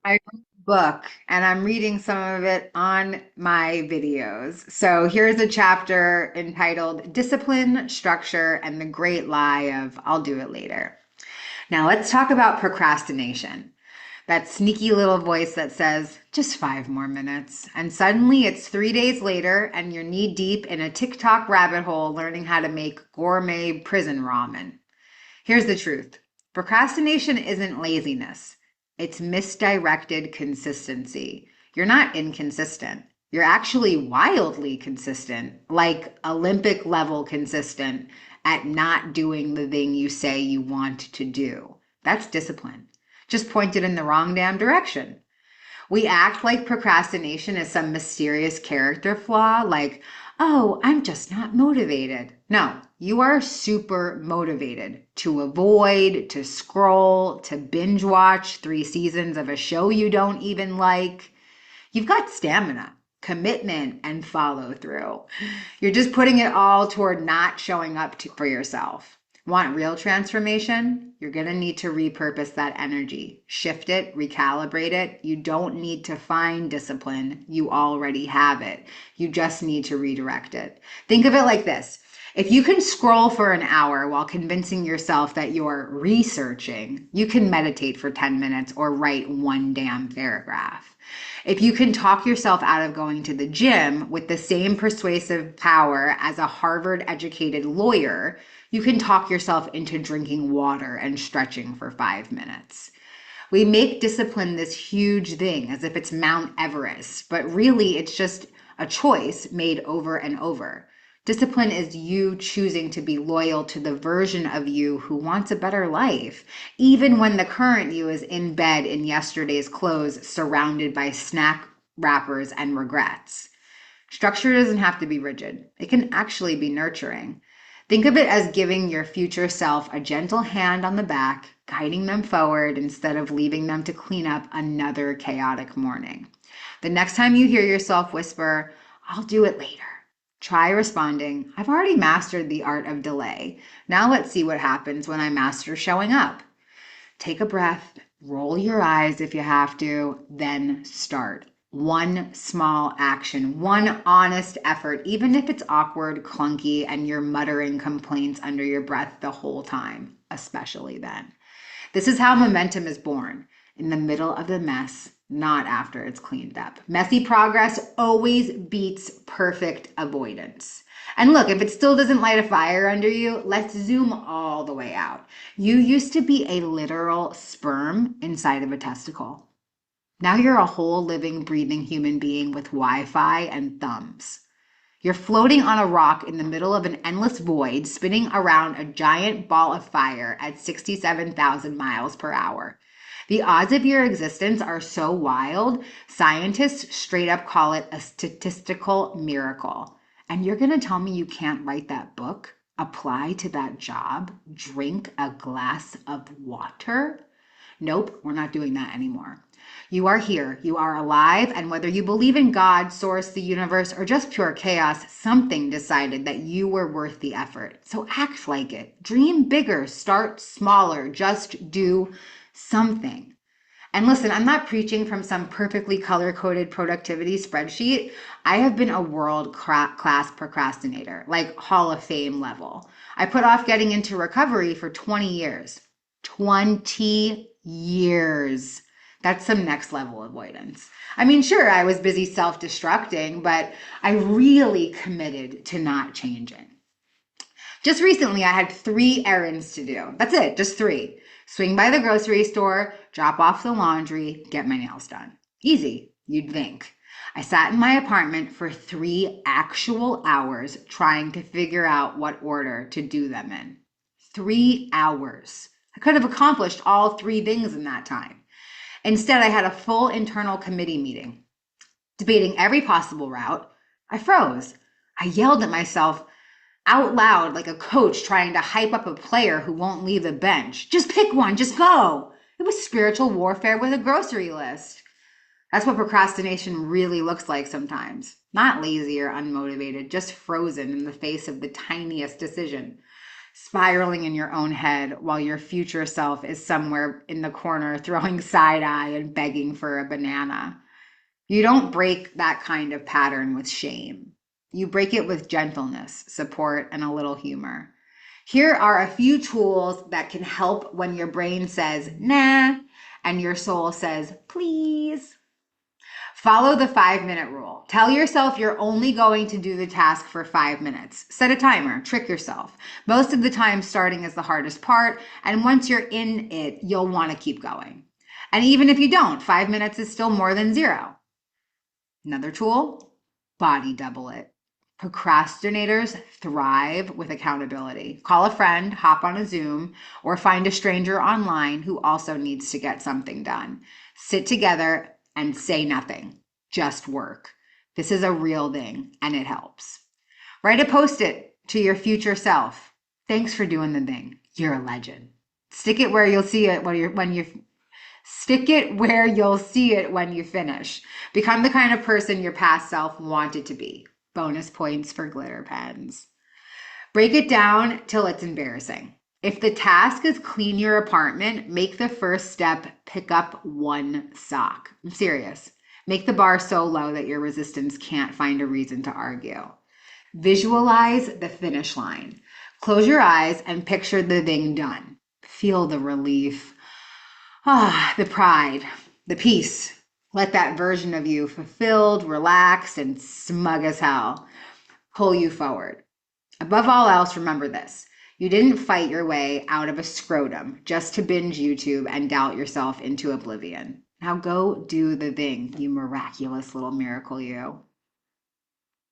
I wrote a book and I'm reading some of it on my videos. So here's a chapter entitled Discipline, Structure, and the Great Lie of I'll Do It Later. Now let's talk about procrastination. That sneaky little voice that says, just 5 more minutes. And suddenly it's 3 days later and you're knee deep in a TikTok rabbit hole learning how to make gourmet prison ramen. Here's the truth: procrastination isn't laziness, it's misdirected consistency. You're not inconsistent. You're actually wildly consistent, like Olympic level consistent at not doing the thing you say you want to do. That's discipline. Just pointed in the wrong damn direction. We act like procrastination is some mysterious character flaw, like, oh, I'm just not motivated. No, you are super motivated to avoid, to scroll, to binge watch 3 seasons of a show you don't even like. You've got stamina, commitment, and follow through. You're just putting it all toward not showing up for yourself. Want real transformation? You're going to need to repurpose that energy, shift it, recalibrate it. You don't need to find discipline. You already have it. You just need to redirect it. Think of it like this. If you can scroll for an hour while convincing yourself that you're researching, you can meditate for 10 minutes or write one damn paragraph. If you can talk yourself out of going to the gym with the same persuasive power as a Harvard educated lawyer, you can talk yourself into drinking water and stretching for 5 minutes. We make discipline this huge thing as if it's Mount Everest, but really it's just a choice made over and over. Discipline is you choosing to be loyal to the version of you who wants a better life, even when the current you is in bed in yesterday's clothes, surrounded by snack wrappers and regrets. Structure doesn't have to be rigid, it can actually be nurturing. Think of it as giving your future self a gentle hand on the back, guiding them forward instead of leaving them to clean up another chaotic morning. The next time you hear yourself whisper, I'll do it later, try responding, I've already mastered the art of delay. Now let's see what happens when I master showing up. Take a breath, roll your eyes if you have to, then start. One small action, one honest effort, even if it's awkward, clunky, and you're muttering complaints under your breath the whole time, especially then. This is how momentum is born, in the middle of the mess, not after it's cleaned up. Messy progress always beats perfect avoidance. And look, if it still doesn't light a fire under you, let's zoom all the way out. You used to be a literal sperm inside of a testicle. Now you're a whole living, breathing human being with Wi Fi and thumbs. You're floating on a rock in the middle of an endless void, spinning around a giant ball of fire at 67,000 miles per hour. The odds of your existence are so wild, scientists straight up call it a statistical miracle. And you're going to tell me you can't write that book, apply to that job, drink a glass of water? Nope, we're not doing that anymore. You are here, you are alive, and whether you believe in God, source, the universe, or just pure chaos, something decided that you were worth the effort. So act like it. Dream bigger, start smaller, just do something. And listen, I'm not preaching from some perfectly color coded productivity spreadsheet. I have been a world class procrastinator, like Hall of Fame level. I put off getting into recovery for 20 years. 20 years. That's some next level avoidance. I mean, sure, I was busy self destructing, but I really committed to not changing. Just recently, I had 3 errands to do. That's it, just 3. Swing by the grocery store, drop off the laundry, get my nails done. Easy, you'd think. I sat in my apartment for 3 actual hours trying to figure out what order to do them in. 3 hours. I could have accomplished all 3 things in that time. Instead, I had a full internal committee meeting, debating every possible route. I froze. I yelled at myself out loud like a coach trying to hype up a player who won't leave the bench. Just pick one, just go. It was spiritual warfare with a grocery list. That's what procrastination really looks like sometimes. Not lazy or unmotivated, just frozen in the face of the tiniest decision. spiraling in your own head while your future self is somewhere in the corner throwing side eye and begging for a banana. You don't break that kind of pattern with shame. You break it with gentleness, support, and a little humor. Here are a few tools that can help when your brain says, nah, and your soul says, please. Follow the 5 minute rule. Tell yourself you're only going to do the task for 5 minutes. Set a timer, trick yourself. Most of the time, starting is the hardest part, and once you're in it, you'll want to keep going. And even if you don't, 5 minutes is still more than zero. Another tool, body double it. Procrastinators thrive with accountability. Call a friend, hop on a Zoom, or find a stranger online who also needs to get something done. Sit together and say nothing, just work. This is a real thing and it helps. Write a post-it to your future self. Thanks for doing the thing. You're a legend. Stick it where you'll see it Stick it where you'll see it when you finish. Become the kind of person your past self wanted to be. Bonus points for glitter pens. Break it down till it's embarrassing. If the task is clean your apartment, make the first step pick up one sock. I'm serious. Make the bar so low that your resistance can't find a reason to argue. Visualize the finish line. Close your eyes and picture the thing done. Feel the relief. The pride, the peace. Let that version of you, fulfilled, relaxed, and smug as hell, pull you forward. Above all else, remember this. You didn't fight your way out of a scrotum just to binge YouTube and doubt yourself into oblivion. Now go do the thing, you miraculous little miracle you.